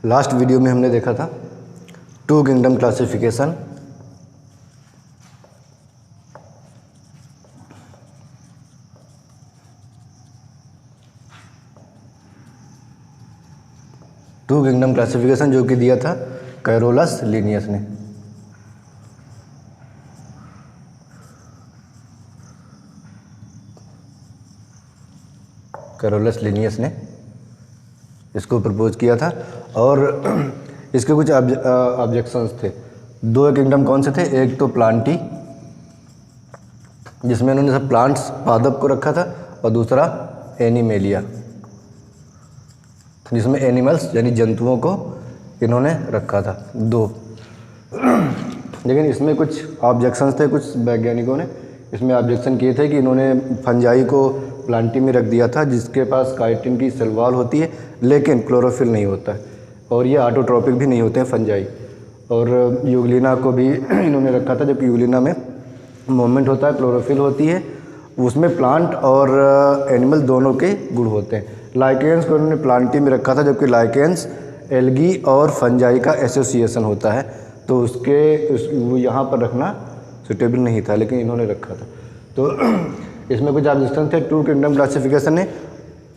Last video में हमने देखा था two kingdom classification. Two kingdom classification जो कि दिया था कैरोलस लिनियस ने। कैरोलस लिनियस ने इसको प्रपोज किया था और इसके कुछ ऑब्जेक्शंस थे। दो किंगडम कौन से थे? एक तो प्लांटी, जिसमें उन्होंने सब प्लांट्स पादप को रखा था, और दूसरा एनिमेलिया, जिसमें एनिमल्स यानी जंतुओं को इन्होंने रखा था दो। लेकिन इसमें कुछ ऑब्जेक्शंस थे, कुछ वैज्ञानिकों ने इसमें ऑब्जेक्शन किए थे कि इन्होंने फंजाई को प्लांटी में रख दिया था, जिसके पास काइटिन की सेल वॉल होती है लेकिन क्लोरोफिल नहीं होता है, और ये ऑटोट्रोपिक भी नहीं होते हैं फंजाई। और यूग्लिना को भी इन्होंने रखा था, जबकि यूग्लिना में मूवमेंट होता है, क्लोरोफिल होती है, उसमें प्लांट और एनिमल दोनों के गुण होते हैं। लाइकेंस को इन्होंने प्लांटी में रखा था, जबकि लाइकेंस एल्गी और फंजाई का एसोसिएशन होता है, तो वो यहाँ पर रखना सुटेबल नहीं था, लेकिन इन्होंने रखा था। तो इसमें कुछ ऑब्जेक्शन थे टू किंगडम क्लासिफिकेशन ने।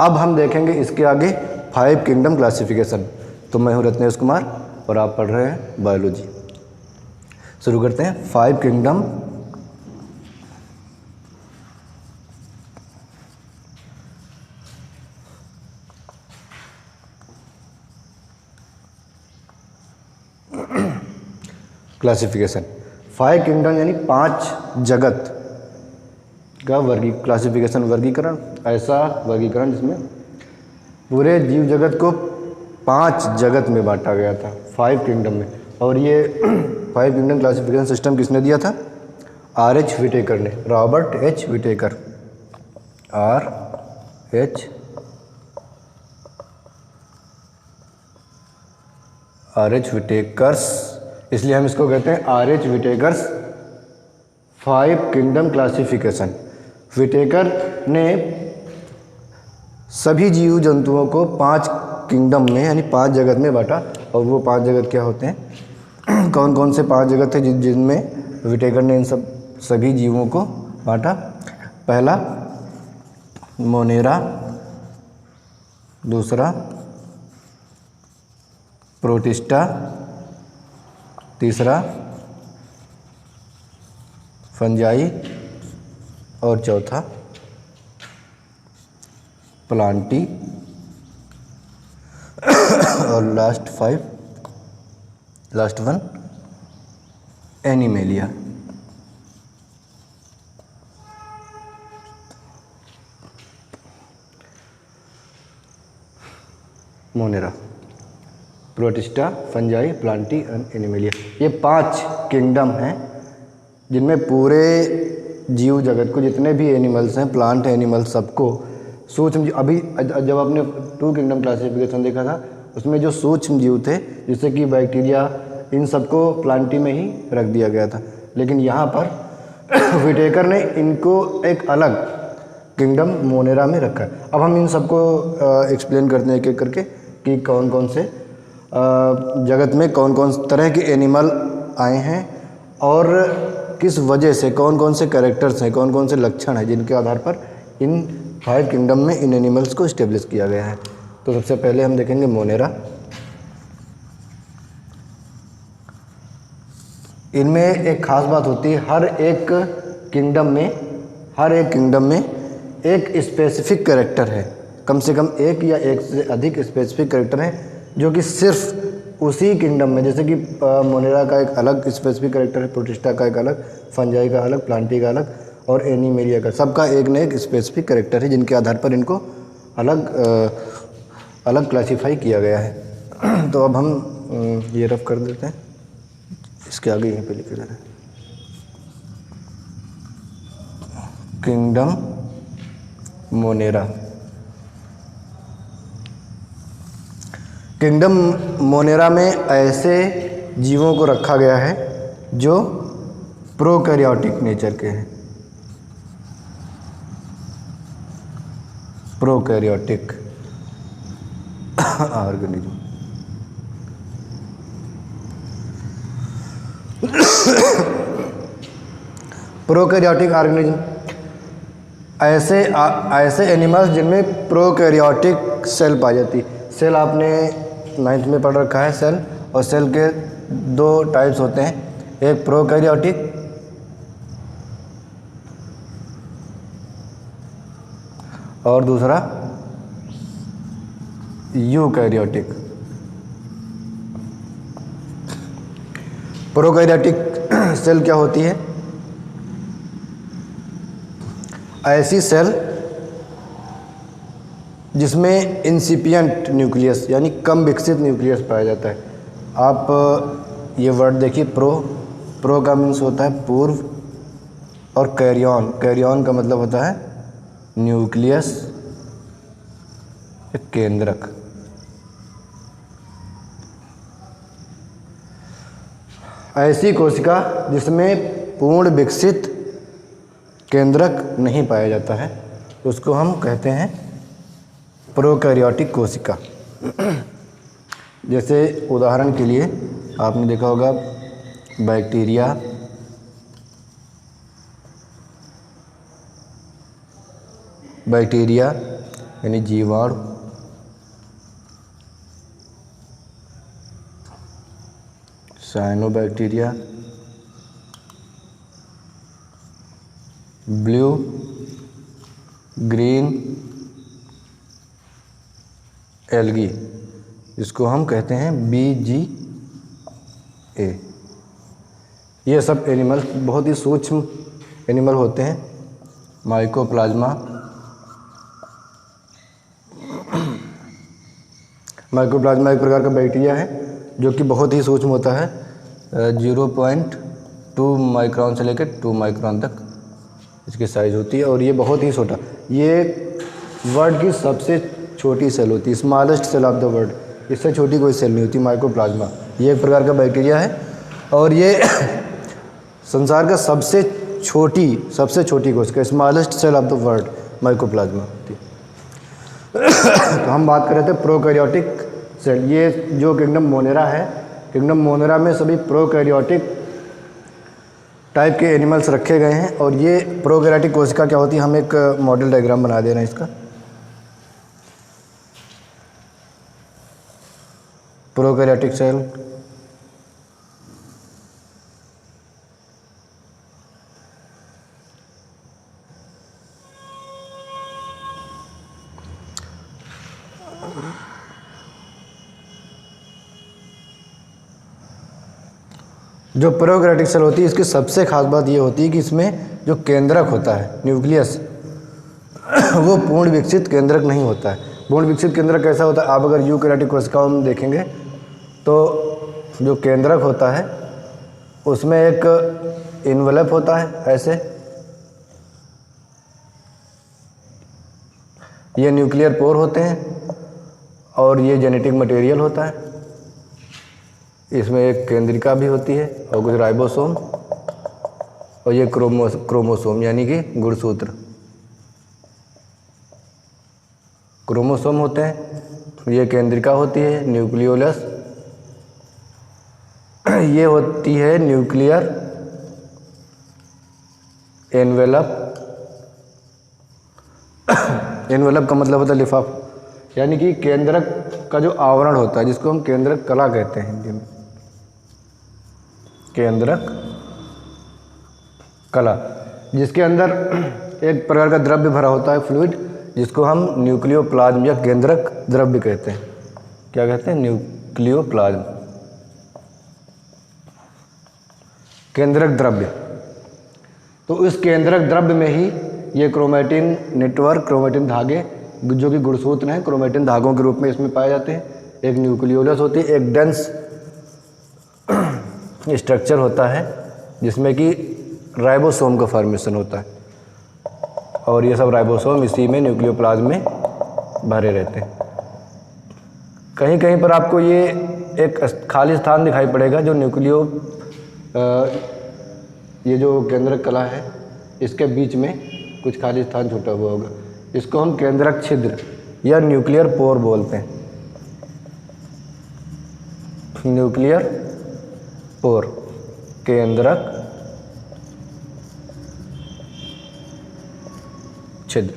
अब हम देखेंगे इसके आगे फाइव किंगडम क्लासिफिकेशन। तो मैं हूँ रत्नेश कुमार और आप पढ़ रहे हैं बायोलॉजी। शुरू करते हैं। Five kingdom classification. Five kingdom यानी पांच जगत का क्लासिफिकेशन, वर्गीकरण, ऐसा वर्गीकरण जिसमें पूरे जीव जगत को पांच जगत में बांटा गया था, फाइव किंगडम में। और ये फाइव किंगडम क्लासिफिकेशन सिस्टम किसने दिया था? R.H. विटेकर ने, Robert H. Whittaker, R.H. Whittaker's, इसलिए हम इसको कहते हैं R.H. Whittaker's five kingdom classification. Whittaker ने सभी जीव जंतुओं को पांच किंगडम में यानी पांच जगत में बांटा। और वो पांच जगत क्या होते हैं? कौन कौन से पांच जगत थे जिनमें विटेकर ने इन सभी जीवों को बांटा? पहला मोनेरा, दूसरा प्रोटिस्टा, तीसरा फंजाई, और चौथा प्लांटी, और last one animalia. Monera, protista, fungi, Plantae and animalia, ये पांच किंगडम हैं जिनमें पूरे जीव जगत को, जितने भी एनिमल्स हैं, प्लांट एनिमल्स, सबको सूक्ष्म। अभी जब आपने टू किंगडम क्लासिफिकेशन देखा था, उसमें जो सूक्ष्म जीव थे जैसे कि बैक्टीरिया, इन सबको प्लांटी में ही रख दिया गया था। लेकिन यहाँ पर विटेकर ने इनको एक अलग किंगडम मोनेरा में रखा है। अब हम इन सबको एक्सप्लेन करते हैं एक एक करके कि कौन कौन से जगत में कौन कौन तरह के एनिमल आए हैं और किस वजह से, कौन कौन से कैरेक्टर्स हैं, कौन कौन से लक्षण हैं जिनके आधार पर इन फाइव किंगडम में इन एनिमल्स को इस्टेब्लिश किया गया है। तो सबसे पहले हम देखेंगे मोनेरा। इनमें एक खास बात होती है, हर एक किंगडम में एक स्पेसिफिक कैरेक्टर है, कम से कम एक या एक से अधिक स्पेसिफिक कैरेक्टर हैं जो कि सिर्फ उसी किंगडम में, जैसे कि मोनेरा का एक अलग स्पेसिफिक कैरेक्टर है, प्रोटिस्टा का एक अलग, फंजाई का अलग, प्लांटी का अलग, और एनिमेलिया का, सबका एक न एक स्पेसिफिक कैरेक्टर है जिनके आधार पर इनको अलग क्लासीफाई किया गया है। तो अब हम ये रफ कर देते हैं, इसके आगे यहीं पे लिखे जा रहे हैं किंगडम मोनेरा। किंगडम मोनेरा में ऐसे जीवों को रखा गया है जो प्रोकैरियोटिक नेचर के हैं, प्रोकैरियोटिक ऑर्गेनिज्म। प्रोकैरियोटिक ऑर्गेनिज्म, ऐसे एनिमल्स जिनमें प्रोकैरियोटिक सेल पाई जाती। सेल आपने 9th में पढ़ रखा है सेल, और सेल के 2 टाइप्स होते हैं, एक प्रोकैरियोटिक और दूसरा यूकैरियोटिक। प्रोकैरियोटिक सेल क्या होती है? ऐसी सेल जिसमें इंसिपिएंट न्यूक्लियस यानी कम विकसित न्यूक्लियस पाया जाता है। आप ये वर्ड देखिए, प्रो का मीन्स होता है पूर्व, और कैरियन का मतलब होता है न्यूक्लियस केंद्रक। ऐसी कोशिका जिसमें पूर्ण विकसित केंद्रक नहीं पाया जाता है उसको हम कहते हैं प्रोकैरियोटिक कोशिका। जैसे उदाहरण के लिए आपने देखा होगा बैक्टीरिया यानी जीवाणु, साइनोबैक्टीरिया, ब्लू ग्रीन एल्गी, जिसको हम कहते हैं BGA। ये सब एनिमल्स बहुत ही सूक्ष्म एनिमल होते हैं। माइकोप्लाज्मा एक प्रकार का बैक्टीरिया है जो कि बहुत ही सूक्ष्म होता है, 0.2 माइक्रोन से लेकर 2 माइक्रोन तक इसकी साइज़ होती है, और ये बहुत ही छोटा, ये वर्ल्ड की सबसे छोटी सेल होती है, smallest cell of the world. इससे छोटी कोई सेल नहीं होती माइकोप्लाज्मा। ये एक प्रकार का बैक्टीरिया है, और ये संसार का सबसे छोटी कोशिका, smallest cell of the world mycoplasma होती है। तो हम बात कर रहे थे प्रोकैरियोटिक सेल। ये जो किंगडम मोनेरा है, किंगडम मोनेरा में सभी प्रोकैरियोटिक टाइप के एनिमल्स रखे गए हैं। और ये प्रोकैरियोटिक कोशिका क्या होती है, हम एक मॉडल डायग्राम बना दे रहे हैं इसका। प्रोकैरियोटिक सेल, जो प्रोकैरियोटिक सेल होती है इसकी सबसे खास बात ये होती है कि इसमें जो केंद्रक होता है, न्यूक्लियस, वो पूर्ण विकसित केंद्रक नहीं होता है। पूर्ण विकसित केंद्रक कैसा होता है? आप अगर यूकैरियोटिक कोशिकाओं में देखेंगे तो जो केंद्रक होता है उसमें एक इन्वेलप होता है ऐसे, ये न्यूक्लियर पोर होते हैं, और ये जेनेटिक मटेरियल होता है। इसमें एक केंद्रिका भी होती है और कुछ राइबोसोम, और ये क्रोमोसोम यानी कि गुणसूत्र क्रोमोसोम होते हैं। ये केंद्रिका होती है न्यूक्लियोलस, ये होती है न्यूक्लियर एनवेलप। एनवेलप का मतलब होता है लिफाफ, यानी कि केंद्रक का जो आवरण होता है जिसको हम केंद्रक कला कहते हैं हिंदी में, केंद्रक कला, जिसके अंदर एक प्रकार का द्रव्य भरा होता है, फ्लूइड, जिसको हम न्यूक्लियोप्लाज्म या केंद्रक द्रव्य कहते हैं। क्या कहते हैं? न्यूक्लियोप्लाज्म, केंद्रक द्रव्य। तो इस केंद्रक द्रव्य में ही ये क्रोमैटिन नेटवर्क, क्रोमैटिन धागे जो कि गुणसूत्र हैं, क्रोमैटिन धागों के रूप में इसमें पाए जाते हैं। एक न्यूक्लियोलस होती है, एक डेंस स्ट्रक्चर होता है जिसमें कि राइबोसोम का फॉर्मेशन होता है, और ये सब राइबोसोम इसी में न्यूक्लियोप्लाज्म में भरे रहते हैं। कहीं कहीं पर आपको ये एक खाली स्थान दिखाई पड़ेगा जो ये जो केंद्रक कला है इसके बीच में कुछ खाली स्थान छूटा हुआ होगा, इसको हम केंद्रक छिद्र या न्यूक्लियर पोर बोलते हैं। न्यूक्लियर पोर, केंद्रक छिद्र।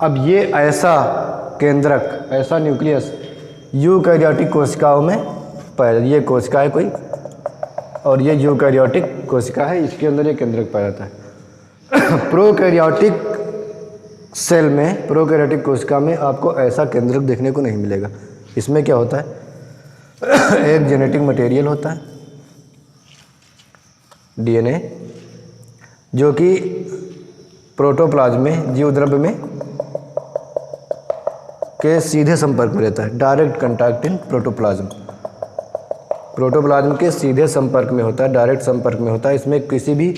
अब ये ऐसा केंद्रक, ऐसा न्यूक्लियस यूकैरियोटिक कोशिकाओं में पाया जाता है। ये कोशिका है कोई और ये यूकैरियोटिक कोशिका है, इसके अंदर ये केंद्रक पाया जाता है। प्रोकैरियोटिक सेल में, प्रोकैरियोटिक कोशिका में आपको ऐसा केंद्रक देखने को नहीं मिलेगा। इसमें क्या होता है, एक जेनेटिक मटेरियल होता है डीएनए, जो कि प्रोटोप्लाज्म में, जीवद्रव्य में के सीधे संपर्क में रहता है। डायरेक्ट कंटैक्ट इन प्रोटोप्लाज्म, प्रोटोप्लाज्म के सीधे संपर्क में होता है, डायरेक्ट संपर्क में होता है। इसमें किसी भी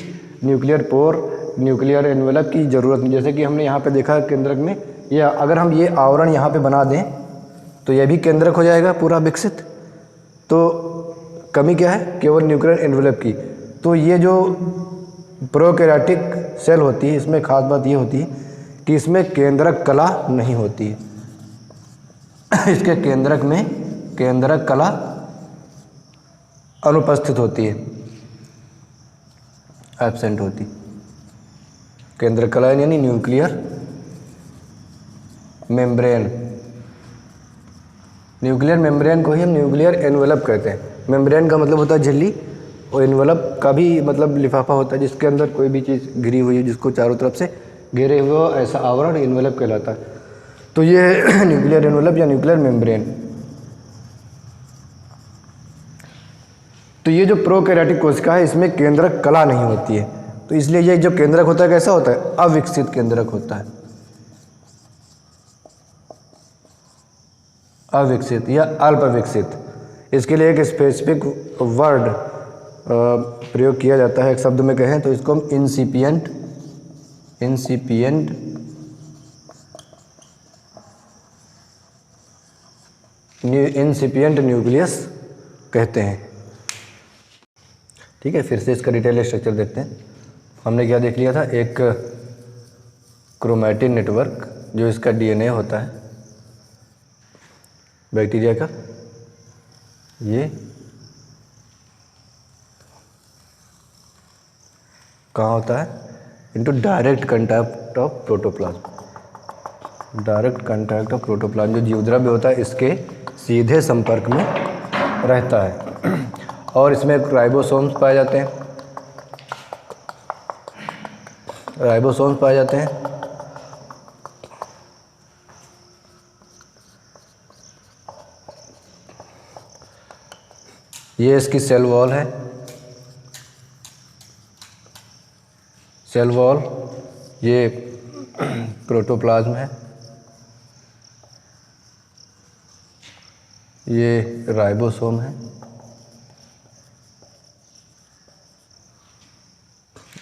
न्यूक्लियर पोर, न्यूक्लियर एनवेलप की ज़रूरत नहीं। जैसे कि हमने यहाँ पे देखा केंद्रक में, या अगर हम ये आवरण यहाँ पे बना दें तो यह भी केंद्रक हो जाएगा पूरा विकसित। तो कमी क्या है, केवल न्यूक्लियर एनवेलप की। तो ये जो प्रोकैरियोटिक सेल होती है, इसमें खास बात ये होती है कि इसमें केंद्रक कला नहीं होती है। इसके केंद्रक में केंद्रक कला अनुपस्थित होती है, एब्सेंट होती। केंद्रक कला यानी न्यूक्लियर मेम्ब्रेन, न्यूक्लियर मेम्ब्रेन को ही हम न्यूक्लियर एनवेलप कहते हैं। मेम्ब्रेन का मतलब होता है झिल्ली, और एनवेलप का भी मतलब लिफाफा होता है जिसके अंदर कोई भी चीज़ घिरी हुई है, जिसको चारों तरफ से घेरे हुए ऐसा आवरण एनवेलप कहलाता है। तो ये न्यूक्लियर एनवेलप या न्यूक्लियर मेम्ब्रेन। तो ये जो प्रोकैरियोटिक कोशिका है, इसमें केंद्रक कला नहीं होती है। तो इसलिए ये जो केंद्रक होता है कैसा होता है, अविकसित केंद्रक होता है, अविकसित या अल्प विकसित। इसके लिए एक स्पेसिफिक वर्ड प्रयोग किया जाता है। एक शब्द में कहें तो इसको हम इंसिपिएंट न्यूक्लियस कहते हैं। ठीक है, फिर से इसका डिटेल स्ट्रक्चर देखते हैं। हमने क्या देख लिया था, एक क्रोमैटिन नेटवर्क जो इसका डीएनए होता है बैक्टीरिया का, ये कहाँ होता है, into direct contact of protoplasm. Direct contact of protoplasm जो जीवद्रव्य होता है इसके सीधे संपर्क में रहता है। और इसमें राइबोसोम्स पाए जाते हैं, राइबोसोम्स पाए जाते हैं। ये इसकी सेल वॉल है, सेल वॉल, ये प्रोटोप्लाज्म है, ये राइबोसोम है,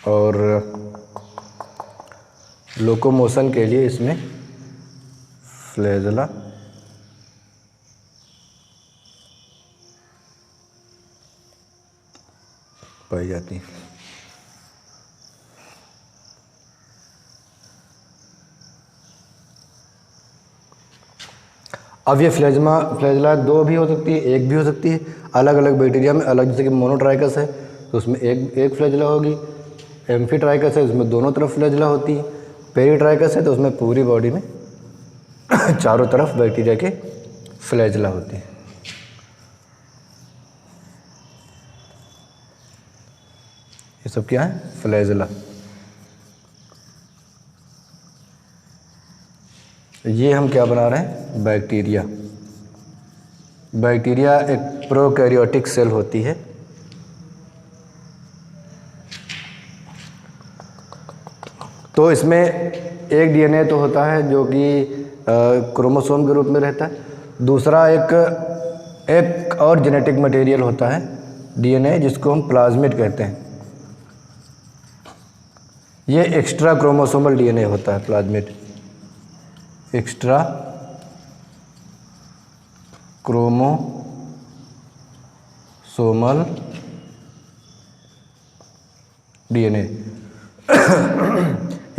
और लोकोमोशन के लिए इसमें फ्लैजेला पाई जाती है। अब ये फ्लैजेला दो भी हो सकती है, एक भी हो सकती है, अलग अलग बैक्टीरिया में अलग। जैसे कि मोनोट्राइकस है तो उसमें एक फ्लैजेला होगी, एम्फीट्राइकस है उसमें दोनों तरफ फ्लैजेला होती है, पेरीट्राइकस है तो उसमें पूरी बॉडी में चारों तरफ बैक्टीरिया के फ्लैजेला होती है। ये सब क्या है, फ्लैजेला। ये हम क्या बना रहे हैं, बैक्टीरिया। बैक्टीरिया एक प्रोकैरियोटिक सेल होती है। तो इसमें एक डीएनए तो होता है जो कि क्रोमोसोम के रूप में रहता है, दूसरा एक और जेनेटिक मटेरियल होता है डीएनए जिसको हम प्लाज्मिड कहते हैं। ये एक्स्ट्रा क्रोमोसोमल डीएनए होता है प्लाज्मिड, एक्स्ट्रा क्रोमोसोमल डीएनए।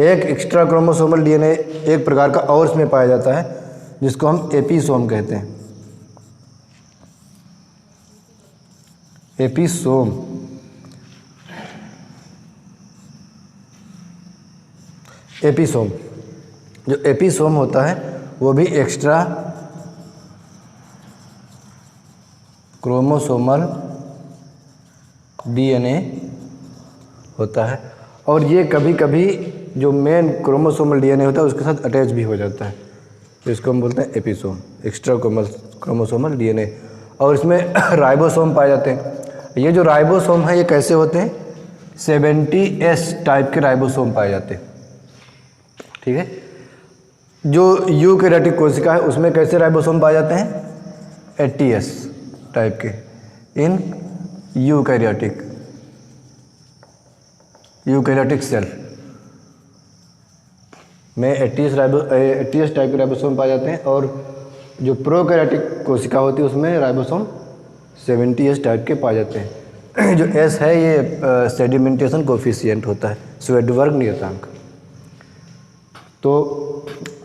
एक एक्स्ट्रा क्रोमोसोमल डीएनए एक प्रकार का और इसमें पाया जाता है जिसको हम एपिसोम कहते हैं। Episome episome. जो एपिसोम होता है वो भी एक्स्ट्रा क्रोमोसोमल डीएनए होता है, और ये कभी कभी जो मेन क्रोमोसोमल डीएनए होता है उसके साथ अटैच भी हो जाता है, तो इसको हम बोलते हैं एपिसोम, एक्स्ट्रा क्रोमोसोमल डीएनए। और इसमें राइबोसोम पाए जाते हैं। ये जो राइबोसोम है ये कैसे होते हैं, 70S टाइप के राइबोसोम पाए जाते हैं, ठीक है। जो यूकैरियोटिक कोशिका है उसमें कैसे राइबोसोम पाए जाते हैं, 80S टाइप के इन यूकैरियोटिक सेल में 80S टाइप के राइबोसोम पाए जाते हैं, और जो प्रोकैरियोटिक कोशिका होती है उसमें राइबोसोम 70S टाइप के पाए जाते हैं। जो S है ये सेडिमेंटेशन कोफिशिएंट होता है, स्वेडबर्ग नियतांक। तो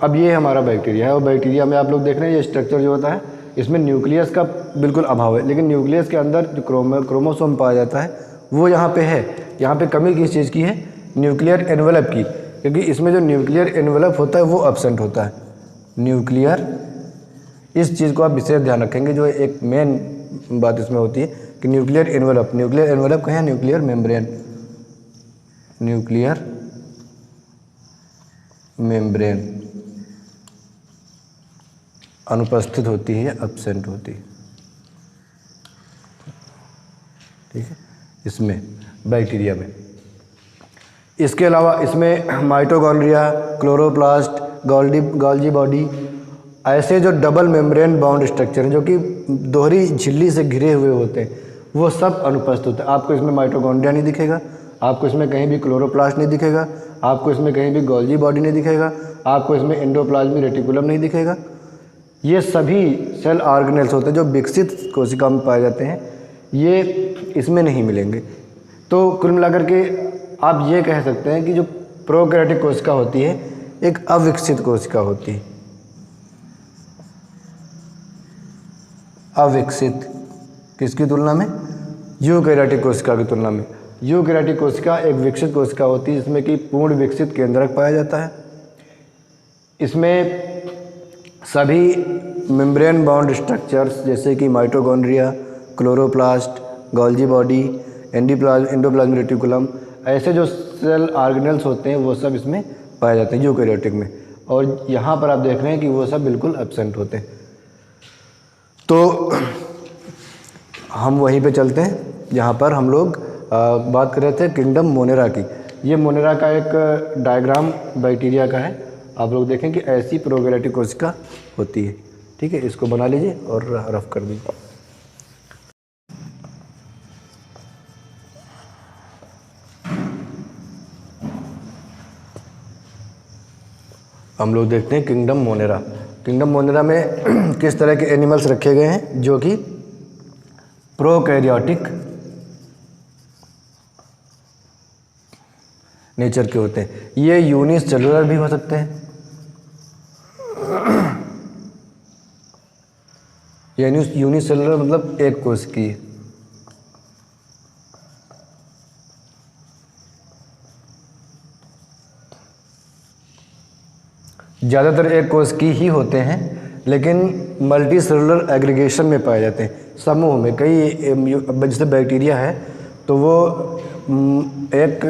अब ये हमारा बैक्टीरिया है, और बैक्टीरिया में आप लोग देख रहे हैं ये स्ट्रक्चर जो होता है इसमें न्यूक्लियस का बिल्कुल अभाव है, लेकिन न्यूक्लियस के अंदर जो क्रोमोसोम पाया जाता है वो यहाँ पे है। यहाँ पे कमी किस चीज़ की है, न्यूक्लियर एनवेलप की, क्योंकि इसमें जो न्यूक्लियर एनवेलप होता है वो एब्सेंट होता है। न्यूक्लियर, इस चीज़ को आप विशेष ध्यान रखेंगे, जो एक मेन बात इसमें होती है कि न्यूक्लियर एनवेलप कहें न्यूक्लियर मेम्ब्रेन अनुपस्थित होती है, एब्सेंट होती है, ठीक है, इसमें बैक्टीरिया में। इसके अलावा इसमें माइटोकॉन्ड्रिया, क्लोरोप्लास्ट, गोल्गी बॉडी, ऐसे जो डबल मेम्ब्रेन बाउंड स्ट्रक्चर हैं जो कि दोहरी झिल्ली से घिरे हुए होते हैं वो सब अनुपस्थित होते हैं। आपको इसमें माइटोकॉन्ड्रिया नहीं दिखेगा, आपको इसमें कहीं भी क्लोरोप्लास्ट नहीं दिखेगा, आपको इसमें कहीं भी गोल्गी बॉडी नहीं दिखेगा, आपको इसमें एंडोप्लाज्मिक रेटिकुलम नहीं दिखेगा। ये सभी सेल ऑर्गेनेल्स होते हैं जो विकसित कोशिका में पाए जाते हैं, ये इसमें नहीं मिलेंगे। तो कुल मिलाकर के आप ये कह सकते हैं कि जो प्रोकैरियोटिक कोशिका होती है एक अविकसित कोशिका होती है। अविकसित किसकी तुलना में, यूकैरियोटिक कोशिका की तुलना में। यूकैरियोटिक कोशिका एक विकसित कोशिका होती है जिसमें कि पूर्ण विकसित केंद्रक पाया जाता है। इसमें सभी मेम्ब्रेन बाउंड स्ट्रक्चर्स जैसे कि mitochondria, chloroplast, Golgi body, endoplasmic reticulum, ऐसे जो सेल ऑर्गेनेल्स होते हैं वो सब इसमें पाए जाते हैं यूकैरियोटिक में। और यहाँ पर आप देख रहे हैं कि वो सब बिल्कुल एब्सेंट होते हैं। तो हम वहीं पे चलते हैं जहाँ पर हम लोग बात कर रहे थे किंगडम मोनेरा की। ये मोनेरा का एक डायग्राम बैक्टीरिया का है, आप लोग देखें कि ऐसी प्रोकैरियोटिक कोशिका होती है, ठीक है। इसको बना लीजिए और रफ कर दीजिए। हम लोग देखते हैं किंगडम मोनेरा। किंगडम मोनेरा में किस तरह के एनिमल्स रखे गए हैं जो कि प्रोकैरियोटिक नेचर के होते हैं। ये यूनिसेलुलर भी हो सकते हैं, यानी यूनिसेलुलर मतलब एक कोशिकीय। ज़्यादातर एक कोशिकीय ही होते हैं, लेकिन मल्टी सेलुलर एग्रीगेशन में पाए जाते हैं, समूह में। कई जैसे बैक्टीरिया है तो वो एक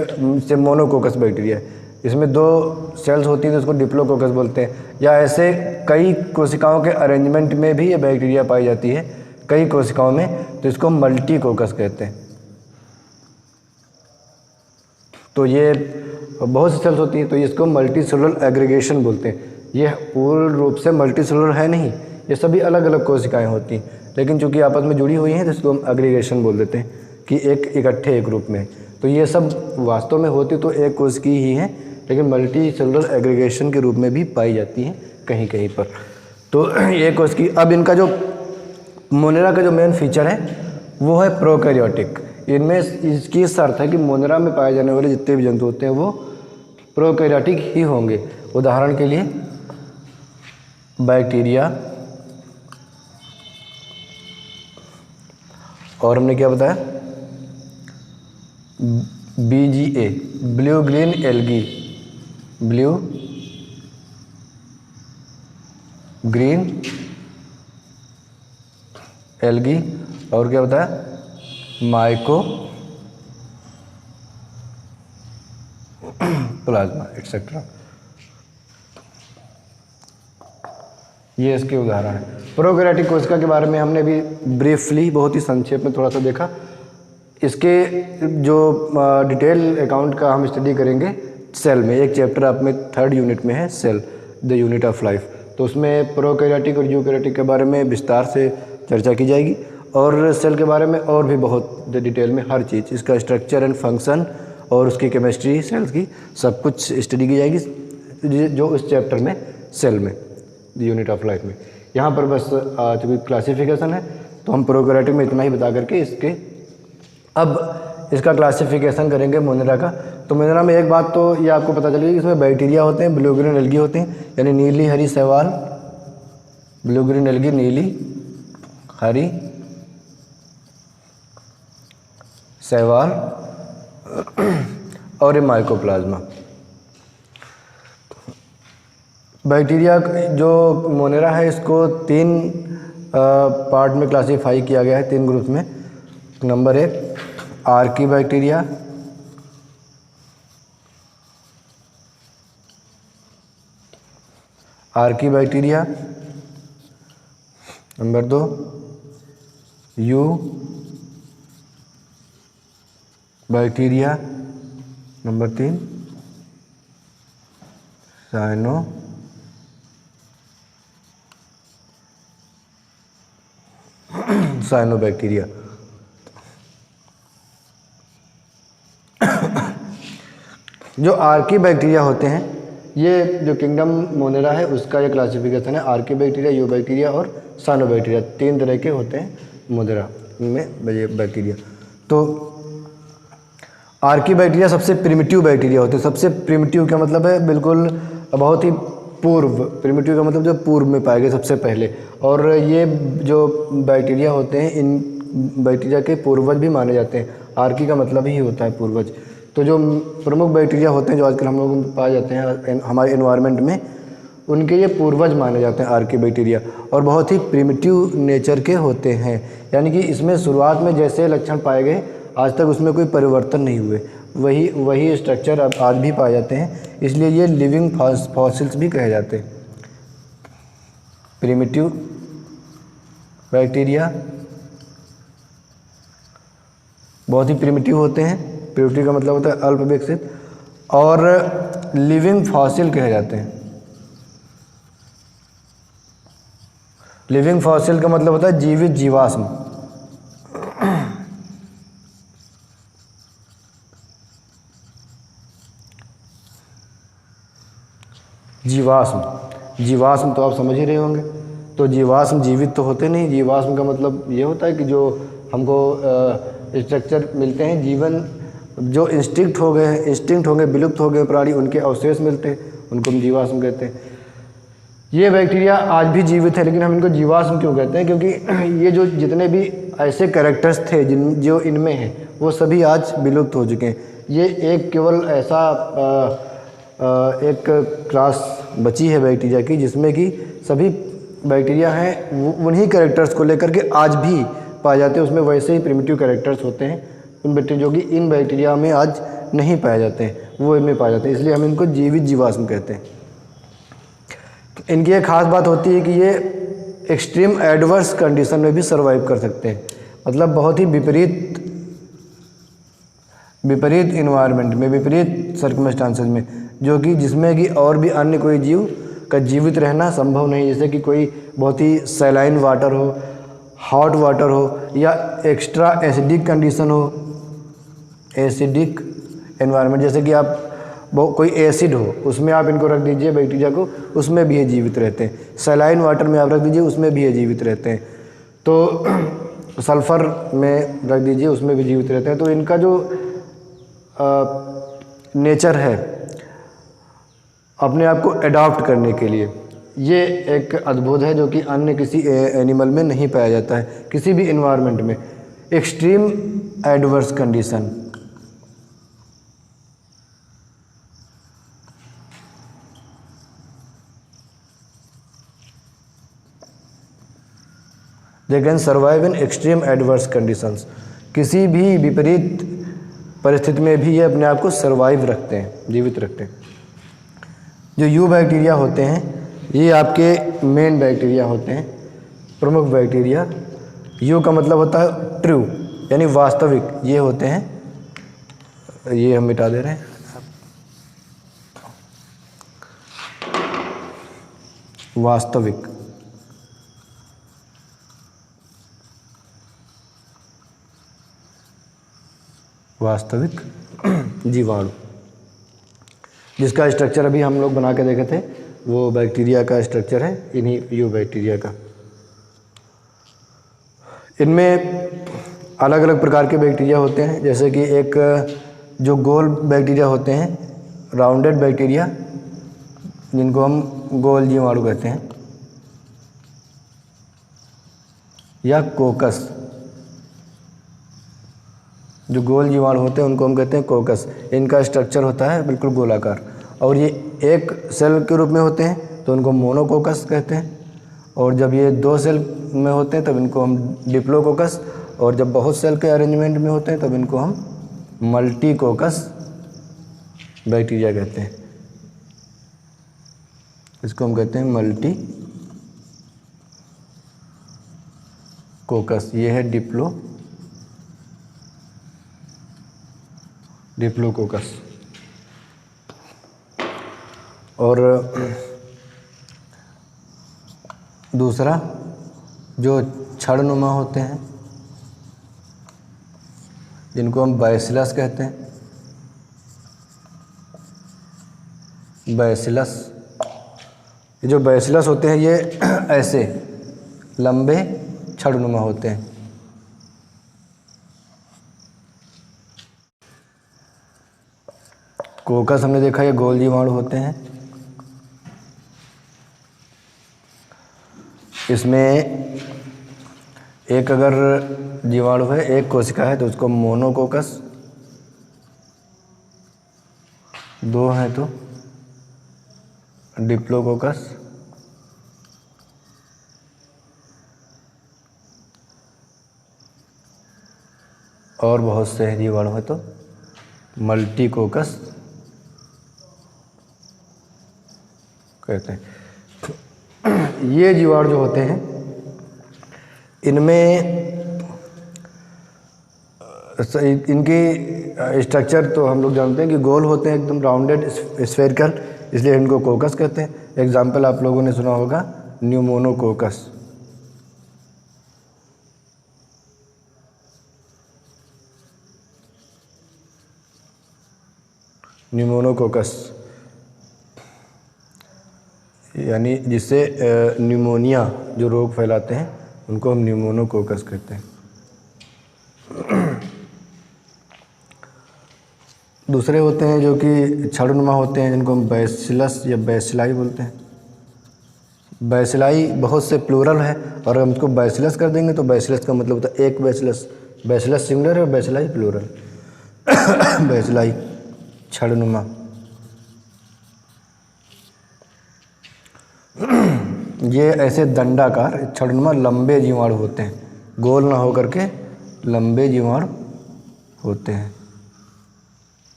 से मोनोकोकस बैक्टीरिया है, इसमें 2 सेल्स होती हैं तो उसको डिप्लोकोकस बोलते हैं। या ऐसे कई कोशिकाओं के अरेंजमेंट में भी ये बैक्टीरिया पाई जाती है कई कोशिकाओं में, तो इसको मल्टीकोकस कहते हैं। तो ये बहुत सी सेल्स होती हैं तो इसको मल्टी सेलुलर एग्रीगेशन बोलते हैं। ये पूर्ण रूप से मल्टी सेलुलर है नहीं, ये सभी अलग अलग कोशिकाएं होती हैं, लेकिन चूंकि आपस में जुड़ी हुई हैं तो इसको हम एग्रीगेशन बोल देते हैं कि एक इकट्ठे एक रूप में। तो ये सब वास्तव में होती तो एक कोशिकीय ही है, लेकिन मल्टी सेलुलर एग्रीगेशन के रूप में भी पाई जाती हैं कहीं कहीं पर। तो ये कोशिकीय, अब इनका जो मोनेरा का जो मेन फीचर है वो है प्रोकैरियोटिक। इनमें इसकी शर्त है कि मोनेरा में पाए जाने वाले जितने भी जंतु होते हैं वो प्रोकैरियोटिक ही होंगे। उदाहरण के लिए बैक्टीरिया, और हमने क्या बताया, BGA blue green algae, blue, green, algae, और क्या होता है माइको प्लाज्मा एटसेट्रा। ये इसके उदाहरण है। प्रोकैरियोटिक कोशिका के बारे में हमने भी ब्रीफली बहुत ही संक्षेप में थोड़ा सा देखा। इसके जो डिटेल अकाउंट का हम स्टडी करेंगे सेल में। एक चैप्टर आप में 3rd यूनिट में है cell, the unit of life, तो उसमें प्रोकैरियोटिक और यूकैरियोटिक के बारे में विस्तार से चर्चा की जाएगी और सेल के बारे में और भी बहुत डिटेल में हर चीज़, इसका स्ट्रक्चर एंड फंक्शन और उसकी केमिस्ट्री सेल्स की सब कुछ स्टडी की जाएगी जो इस चैप्टर में सेल में द यूनिट ऑफ लाइफ में। यहाँ पर बस चूँकि क्लासिफिकेशन है तो हम प्रोकैरियोटिक में इतना ही बता करके इसके अब इसका क्लासिफिकेशन करेंगे मोनेरा का। तो मोनेरा में एक बात तो ये आपको पता चलेगी कि इसमें बैक्टीरिया होते हैं, ब्लू ग्रीन एल्गी होते हैं, यानी नीली हरी शैवाल, ब्लू ग्रीन एल्गी नीली हरी शैवाल और ये माइकोप्लाज्मा। बैक्टीरिया जो मोनेरा है इसको 3 पार्ट में क्लासीफाई किया गया है, 3 ग्रुप में। Number 1 Archie bacteria, Archie bacteria. Number 2 you bacteria. Number 3 cyanobacteria. जो आर्की बैक्टीरिया होते हैं, ये जो किंगडम मोनेरा है उसका ये क्लासिफिकेशन है। आर्की बैक्टीरिया, यू बैक्टीरिया और साइनोबैक्टीरिया, 3 तरह के होते हैं मोनेरा में ये बैक्टीरिया। तो आर्की बैक्टीरिया सबसे प्रिमिटिव बैक्टीरिया होते हैं। सबसे प्रिमिटिव का मतलब है बिल्कुल बहुत ही पूर्व, प्रिमिटिव का मतलब जो पूर्व में पाए गए सबसे पहले। और ये जो बैक्टीरिया होते हैं इन बैक्टीरिया के पूर्वज भी माने जाते हैं। आर्की का मतलब ही होता है पूर्वज। तो जो प्रमुख बैक्टीरिया होते हैं जो आजकल हम लोग पाए जाते हैं हमारे एनवायरनमेंट में, उनके ये पूर्वज माने जाते हैं आर्की बैक्टीरिया, और बहुत ही प्रिमिटिव नेचर के होते हैं। यानी कि इसमें शुरुआत में जैसे लक्षण पाए गए आज तक उसमें कोई परिवर्तन नहीं हुए, वही स्ट्रक्चर अब आज भी पाए जाते हैं, इसलिए ये लिविंग फॉसिल्स भी कहे जाते हैं। प्रिमिटिव बैक्टीरिया बहुत ही प्रिमिटिव होते हैं। प्रिमिटिव का मतलब होता है अल्प विकसित, और लिविंग फॉसिल कहे जाते हैं। लिविंग फॉसिल का मतलब होता है जीवित जीवाश्म। जीवाश्म तो आप समझ ही रहे होंगे। तो जीवाश्म जीवित तो होते नहीं। जीवाश्म का मतलब ये होता है कि जो हमको स्ट्रक्चर मिलते हैं, जीवन जो इंस्टिंक्ट हो गए, विलुप्त हो गए प्राणी, उनके अवशेष मिलते हैं, उनको हम जीवाश्म कहते हैं। ये बैक्टीरिया आज भी जीवित है, लेकिन हम इनको जीवाश्म क्यों कहते हैं? क्योंकि ये जो जितने भी ऐसे कैरेक्टर्स थे जो इनमें हैं वो सभी आज विलुप्त हो चुके हैं। ये एक केवल ऐसा एक क्लास बची है बैक्टीरिया की जिसमें कि सभी बैक्टीरिया हैं उन्हीं कैरेक्टर्स को लेकर के आज भी पाए जाते हैं। उसमें वैसे ही प्रिमिटिव कैरेक्टर्स होते हैं उन बैक्टीरिया जो कि इन बैक्टीरिया में आज नहीं पाए जाते हैं, वो इनमें पाए जाते हैं, इसलिए हम इनको जीवित जीवाश्म कहते हैं। इनकी एक खास बात होती है कि ये एक्सट्रीम एडवर्स कंडीशन में भी सर्वाइव कर सकते हैं। मतलब बहुत ही विपरीत इन्वायरमेंट में, विपरीत सर्कमस्टांसेस में, जो कि जिसमें कि और भी अन्य कोई जीव का जीवित रहना संभव नहीं। जैसे कि कोई बहुत ही सैलाइन वाटर हो, हॉट वाटर हो, या एक्स्ट्रा एसिडिक कंडीशन हो, एसिडिक एनवायरनमेंट, जैसे कि आप कोई एसिड हो उसमें आप इनको रख दीजिए बैक्टीरिया को, उसमें भी ये जीवित रहते हैं। सैलाइन वाटर में आप रख दीजिए उसमें भी ये जीवित रहते हैं। तो सल्फ़र में रख दीजिए उसमें भी जीवित रहते हैं। तो इनका जो नेचर है अपने आप को अडॉप्ट करने के लिए, ये एक अद्भुत है जो कि अन्य किसी एनिमल में नहीं पाया जाता है, किसी भी इन्वायरमेंट में। Extreme adverse condition, they can survive in extreme adverse conditions, किसी भी विपरीत परिस्थिति में भी ये अपने आप को सर्वाइव रखते हैं, जीवित रखते हैं। जो यू बैक्टीरिया होते हैं ये आपके मेन बैक्टीरिया होते हैं, प्रमुख बैक्टीरिया। यू का मतलब होता है ट्रू, यानी वास्तविक। ये होते हैं, ये हम मिटा दे रहे हैं, वास्तविक। वास्तविक जीवाणु, जिसका स्ट्रक्चर अभी हम लोग बना के देखे थे, वो बैक्टीरिया का स्ट्रक्चर है, इन्हीं यू बैक्टीरिया का। इनमें अलग अलग प्रकार के बैक्टीरिया होते हैं, जैसे कि एक जो गोल बैक्टीरिया होते हैं, राउंडेड बैक्टीरिया, जिनको हम गोल जीवाणु कहते हैं, या कोकस। जो गोल जीवाणु होते हैं उनको हम कहते हैं कोकस। इनका स्ट्रक्चर होता है बिल्कुल गोलाकार, और ये एक सेल के रूप में होते हैं तो उनको मोनोकोकस कहते हैं, और जब ये 2 सेल में होते हैं तब इनको हम डिप्लोकोकस, और जब बहुत सेल के अरेंजमेंट में होते हैं तब इनको हम मल्टीकोकस बैक्टीरिया कहते हैं। इसको हम कहते हैं मल्टी कोकस। ये है डिप्लोकोकस। और दूसरा जो छड़नुमा होते हैं, जिनको हम बैसिलस कहते हैं, बैसिलस। ये जो बैसिलस होते हैं ये ऐसे लंबे छड़नुमा होते हैं। कोकस हमने देखा ये गोल जीवाणु होते हैं। इसमें एक अगर जीवाणु है, एक कोशिका है, तो उसको मोनोकोकस, 2 हैं तो डिप्लोकोकस, और बहुत से जीवाणु है तो मल्टीकोकस कहते हैं। ये जीवाणु जो होते हैं इनमें इनकी स्ट्रक्चर तो हम लोग जानते हैं कि गोल होते हैं, एकदम राउंडेड स्फेरिकल, इसलिए इनको कोकस कहते हैं। एग्जाम्पल आप लोगों ने सुना होगा न्यूमोनोकोकस। न्यूमोनोकोकस यानी जिससे न्यूमोनिया जो रोग फैलाते हैं उनको हम न्यूमोनोकोकस कहते हैं। दूसरे होते हैं जो कि छड़नुमा होते हैं, जिनको हम बैसिलस या बैसिलाई बोलते हैं। बैसिलाई बहुत से प्लूरल है, और हम इसको बैसिलस कर देंगे तो बैसिलस का मतलब होता है एक बैसिलस। बैसिलस सिंगुलर है, बैसिलाई प्लूरल। बैसिलाई छड़नुमा। ये ऐसे दंडाकार छड़नुमा लंबे जीवाणु होते हैं, गोल ना होकर के लंबे जीवाणु होते हैं।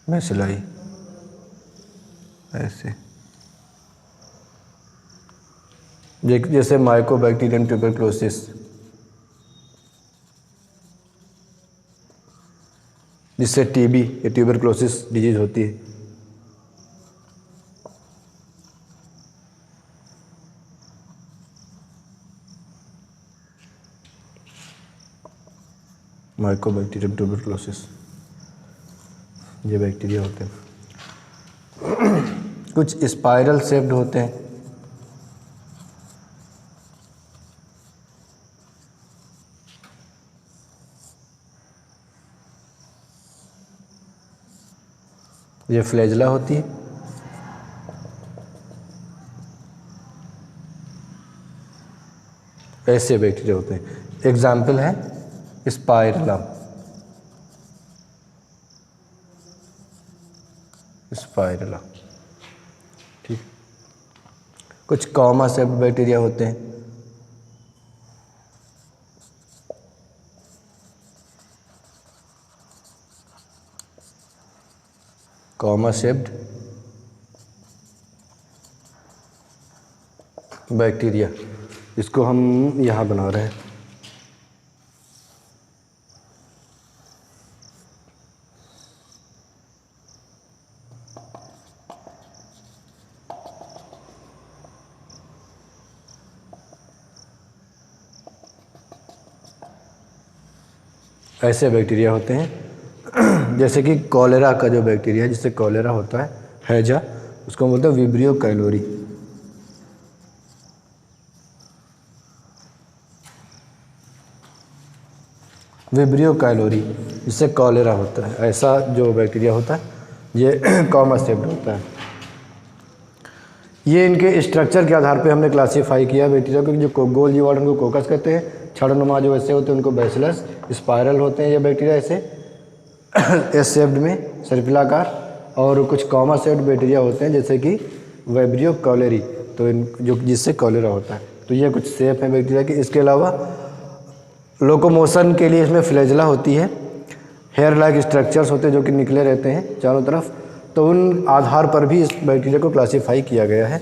बैसिलाई ऐसे, जैसे माइकोबैक्टीरियम ट्यूबरक्लोसिस, जिससे टीबी या ट्यूबरक्लोसिस डिजीज होती है। माइकोबैक्टीरियम ट्यूबरक्लोसिस, ये बैक्टीरिया होते हैं। कुछ स्पाइरल शेप्ड होते हैं, ये फ्लैजला होती है। ऐसे बैक्टीरिया होते हैं। एग्जाम्पल है स्पाइरलम, स्पाइरला। ठीक। कुछ कॉमा शेप्ड बैक्टीरिया होते हैं, कॉमा शेप्ड बैक्टीरिया, इसको हम यहाँ बना रहे हैं। ऐसे बैक्टीरिया होते हैं। जैसे कि कॉलेरा का जो बैक्टीरिया जिससे कॉलेरा होता है, हैजा, उसको बोलते हैं विब्रियो कैलोरी। विब्रियो कैलोरी जिससे कॉलेरा होता है, ऐसा जो बैक्टीरिया होता है ये कॉमा शेप्ड होता है। ये इनके स्ट्रक्चर के आधार पे हमने क्लासीफाई किया बैक्टीरिया को। जो गोल जीवाणु उनको कोकस कहते हैं, छड़नुमा जो ऐसे होते हैं उनको बैसिलस, स्पाइरल होते हैं ये बैक्टीरिया ऐसे एस शेप्ड में सर्पिलाकार, और कुछ कॉमा शेप्ड बैक्टीरिया होते हैं जैसे कि विब्रियो कैलोरी, तो इन जो जिससे कॉलेरा होता है। तो ये कुछ शेप है बैक्टीरिया की। इसके अलावा लोकोमोशन के लिए इसमें फ्लैजेला होती है, हेयर लाइक स्ट्रक्चर्स होते हैं जो कि निकले रहते हैं चारों तरफ। तो उन आधार पर भी इस बैक्टीरिया को क्लासीफाई किया गया है।